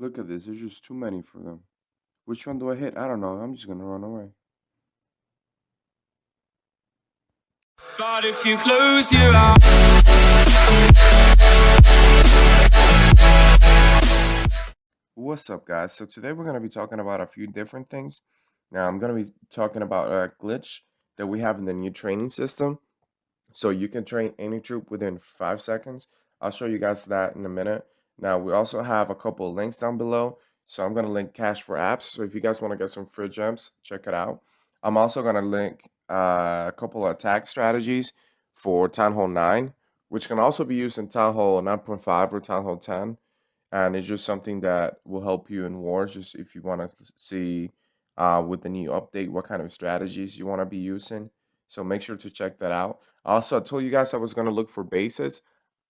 Look at this. There's just too many for them. Which one do I hit? I don't know. I'm just gonna run away. But if you close your eyes. What's up, guys? So today we're gonna be talking about a few different things. Now I'm gonna be talking about a glitch that we have in the new training system. So you can train any troop within 5 seconds. I'll show you guys that in a minute. Now we also have a couple of links down below. So I'm gonna link Cash for Apps. So if you guys want to get some free gems, check it out. I'm also gonna link a couple of attack strategies for Town Hall 9, which can also be used in Town Hall 9.5 or Town Hall 10. And it's just something that will help you in wars, just if you want to see with the new update what kind of strategies you want to be using. So make sure to check that out. Also, I told you guys I was going to look for bases.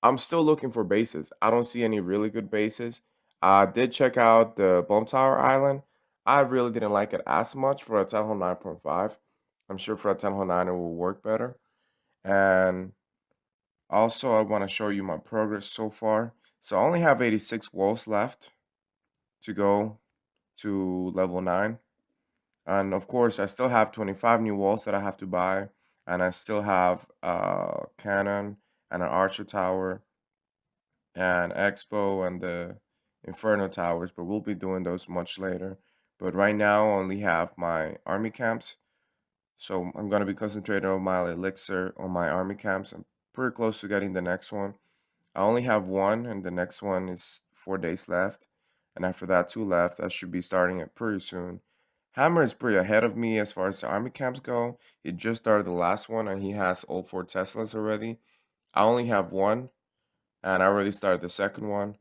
I'm still looking for bases. I don't see any really good bases. I did check out the Bomb Tower Island. I really didn't like it as much for a Town Hall 9.5. I'm sure for a Town Hall 9 it will work better. And also, I want to show you my progress so far. So I only have 86 walls left to go to level 9. And of course, I still have 25 new walls that I have to buy. And I still have a cannon and an archer tower and expo and the inferno towers. But we'll be doing those much later. But right now, I only have my army camps. So I'm going to be concentrating on my elixir on my army camps. I'm pretty close to getting the next one. I only have one, and the next one is 4 days left. And after that, two left. I should be starting it pretty soon. Hammer is pretty ahead of me as far as the army camps go. He just started the last one, and he has all 4 Teslas already. I only have one, and I already started the second one.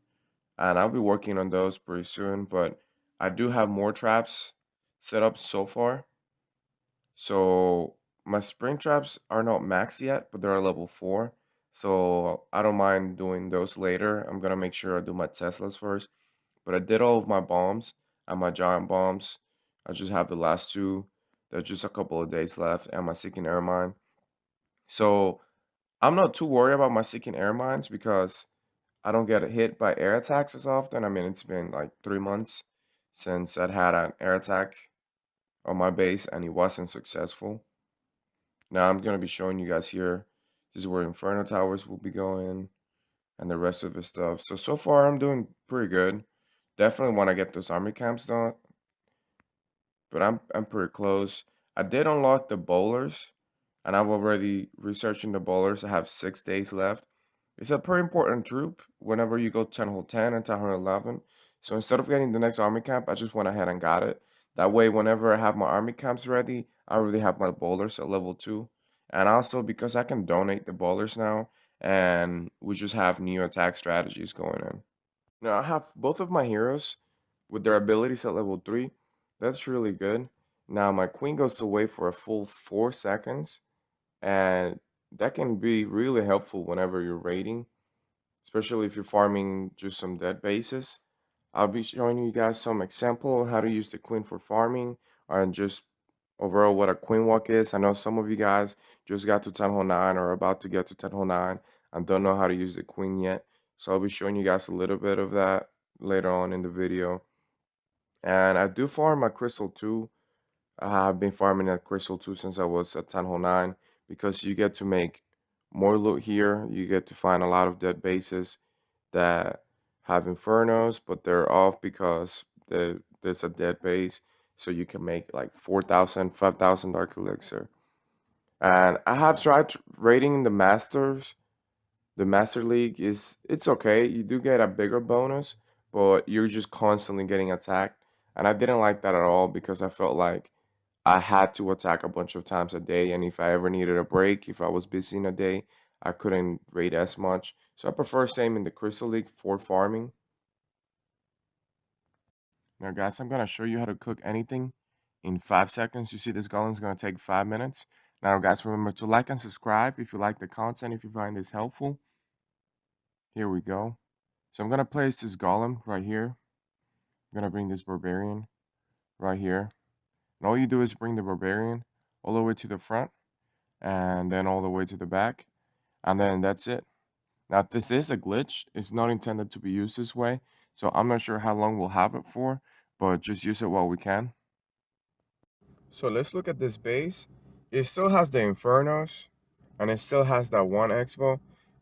And I'll be working on those pretty soon. But I do have more traps set up so far. So my spring traps are not max yet, but they're level 4. So I don't mind doing those later. I'm gonna make sure I do my Teslas first. But I did all of my bombs and my giant bombs. I just have the last two. There's just a couple of days left and my Seeking Air Mine. So I'm not too worried about my Seeking Air Mines because I don't get hit by air attacks as often. I mean, it's been like 3 months since I'd had an air attack on my base and it wasn't successful. Now I'm going to be showing you guys here. This is where Inferno Towers will be going and the rest of the stuff. So far I'm doing pretty good. Definitely want to get those army camps done, but I'm pretty close. I did unlock the bowlers, and I've already researching the bowlers. I have 6 days left. It's a pretty important troop whenever you go 10 hole 10 and 10 hole 11. So instead of getting the next army camp, I just went ahead and got it. That way, whenever I have my army camps ready, I already have my bowlers at level 2. And also because I can donate the bowlers now, and we just have new attack strategies going in. Now I have both of my heroes with their abilities at level 3. That's really good. Now my queen goes away for a full 4 seconds, and that can be really helpful whenever you're raiding, especially if you're farming just some dead bases. I'll be showing you guys some example how to use the queen for farming and just overall what a queen walk is. I know some of you guys just got to 10 hole 9 or about to get to 10 hole 9 and don't know how to use the queen yet. So I'll be showing you guys a little bit of that later on in the video. And I do farm my crystal too. I've been farming at crystal too since I was at 10 hole 9 because you get to make more loot here. You get to find a lot of dead bases that have infernos, but they're off because there's a dead base. So you can make like 4,000, 5,000 dark elixir. And I have tried rating the masters. The master league it's okay. You do get a bigger bonus, but you're just constantly getting attacked. And I didn't like that at all because I felt like I had to attack a bunch of times a day, and if I ever needed a break, if I was busy in a day, I couldn't raid as much. So I prefer staying in the Crystal League for farming. Now, guys, I'm gonna show you how to cook anything in 5 seconds. You see, this golem's gonna take 5 minutes. Now, guys, remember to like and subscribe if you like the content, if you find this helpful. Here we go. So I'm gonna place this golem right here. I'm gonna bring this barbarian right here. And all you do is bring the barbarian all the way to the front and then all the way to the back. And then that's it. Now, this is a glitch. It's not intended to be used this way. So I'm not sure how long we'll have it for, but just use it while we can. So let's look at this base. It still has the Infernos, and it still has that one Expo.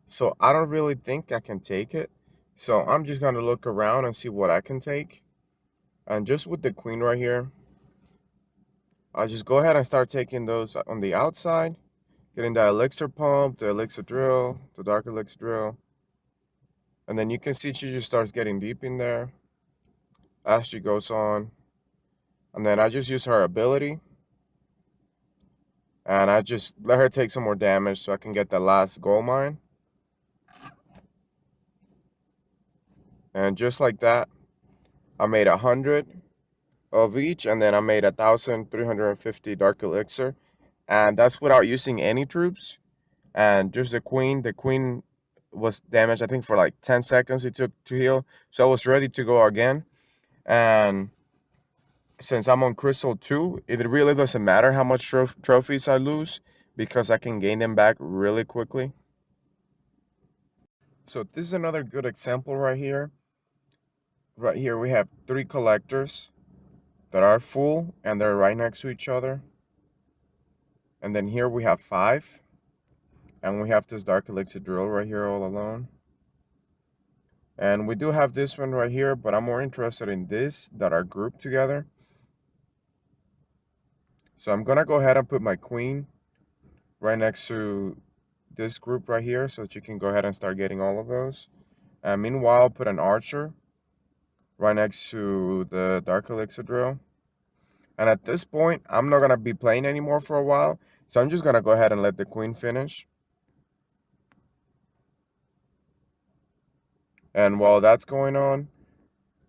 So I don't really think I can take it. So I'm just gonna look around and see what I can take. And just with the Queen right here, I'll just go ahead and start taking those on the outside, getting the Elixir Pump, the Elixir Drill, the Dark Elixir Drill. And then you can see she just starts getting deep in there as she goes on. And then I just use her ability. And I just let her take some more damage so I can get the last gold mine. And just like that, I made 100 of each, and then I made 1,350 Dark Elixir. And that's without using any troops. And just the Queen. The Queen was damaged, I think, for like 10 seconds it took to heal. So I was ready to go again. And since I'm on Crystal 2, it really doesn't matter how much trophies I lose because I can gain them back really quickly. So this is another good example right here. Right here we have 3 collectors that are full and they're right next to each other. And then here we have 5. And we have this Dark Elixir Drill right here all alone. And we do have this one right here, but I'm more interested in this that are grouped together. So I'm gonna go ahead and put my Queen right next to this group right here so that you can go ahead and start getting all of those. And meanwhile, I'll put an Archer right next to the Dark Elixir Drill. And at this point, I'm not going to be playing anymore for a while. So I'm just going to go ahead and let the Queen finish. And while that's going on,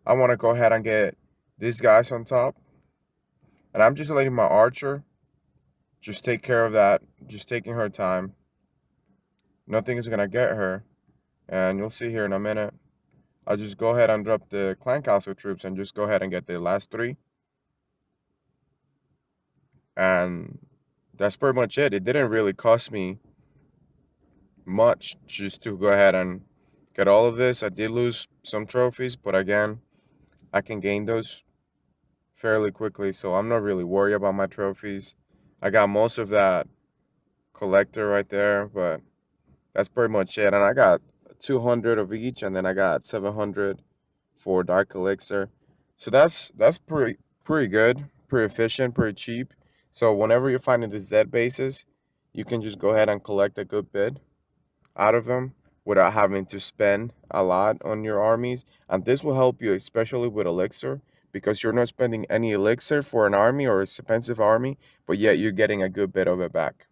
I want to go ahead and get these guys on top. And I'm just letting my Archer just take care of that. Just taking her time. Nothing is going to get her. And you'll see here in a minute. I'll just go ahead and drop the Clan Castle troops and just go ahead and get the last 3. And that's pretty much it. It didn't really cost me much just to go ahead and get all of this. I did lose some trophies, but again, I can gain those fairly quickly, so I'm not really worried about my trophies. I got most of that collector right there, but that's pretty much it. And I got 200 of each, and then I got 700 for Dark Elixir. So that's pretty good, pretty efficient, pretty cheap. So whenever you're finding these dead bases, you can just go ahead and collect a good bid out of them without having to spend a lot on your armies. And this will help you, especially with elixir, because you're not spending any elixir for an army or a expensive army, but yet you're getting a good bit of it back.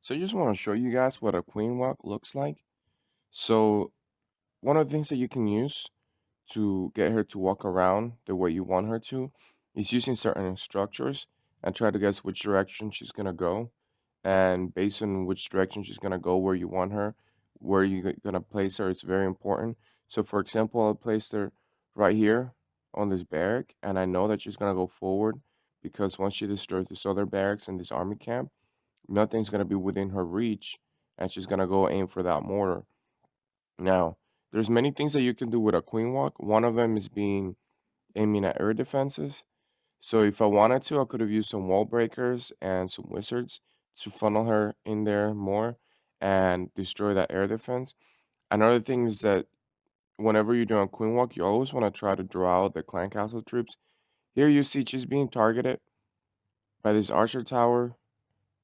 So I just want to show you guys what a queen walk looks like. So one of the things that you can use to get her to walk around the way you want her to is using certain structures and try to guess which direction she's gonna go. And based on which direction she's gonna go, where you want her, where you're gonna place her, it's very important. So, for example, I'll place her right here on this barrack, and I know that she's gonna go forward because once she destroys this other barracks in this army camp, nothing's gonna be within her reach, and she's gonna go aim for that mortar. Now, there's many things that you can do with a queen walk. One of them is being aiming at air defenses. So if I wanted to, I could have used some wall breakers and some wizards to funnel her in there more and destroy that air defense. Another thing is that whenever you're doing a queen walk, you always want to try to draw out the clan castle troops. Here you see she's being targeted by this archer tower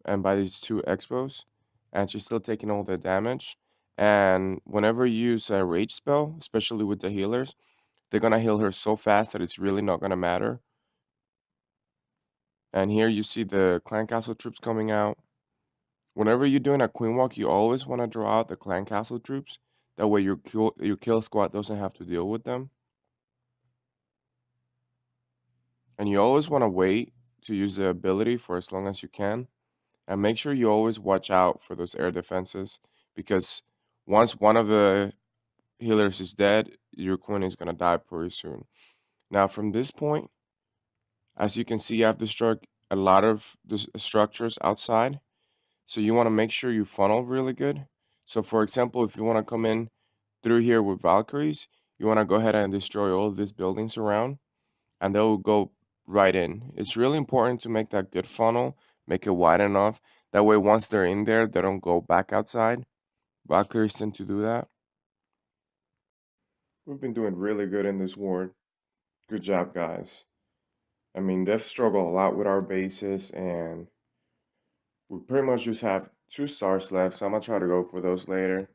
and by these 2 expos, and she's still taking all the damage. And whenever you use a rage spell, especially with the healers, they're gonna heal her so fast that it's really not gonna matter. And here you see the clan castle troops coming out. Whenever you're doing a queen walk, you always want to draw out the clan castle troops. That way your kill squad doesn't have to deal with them. And you always want to wait to use the ability for as long as you can. And make sure you always watch out for those air defenses because once one of the healers is dead, your queen is going to die pretty soon. Now, from this point, as you can see, I've destroyed a lot of the structures outside. So you want to make sure you funnel really good. So for example, if you want to come in through here with Valkyries, you want to go ahead and destroy all of these buildings around, and they'll go right in. It's really important to make that good funnel, make it wide enough. That way, once they're in there, they don't go back outside. Valkyries tend to do that. We've been doing really good in this war. Good job, guys. I mean, they've struggled a lot with our bases, and we pretty much just have 2 stars left, so I'm gonna try to go for those later.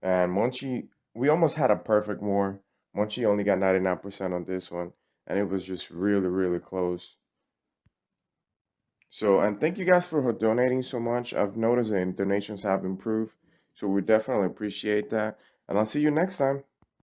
And Monchi, we almost had a perfect war. Monchi only got 99% on this one, and it was just really, really close. So, and thank you guys for donating so much. I've noticed that donations have improved, so we definitely appreciate that. And I'll see you next time.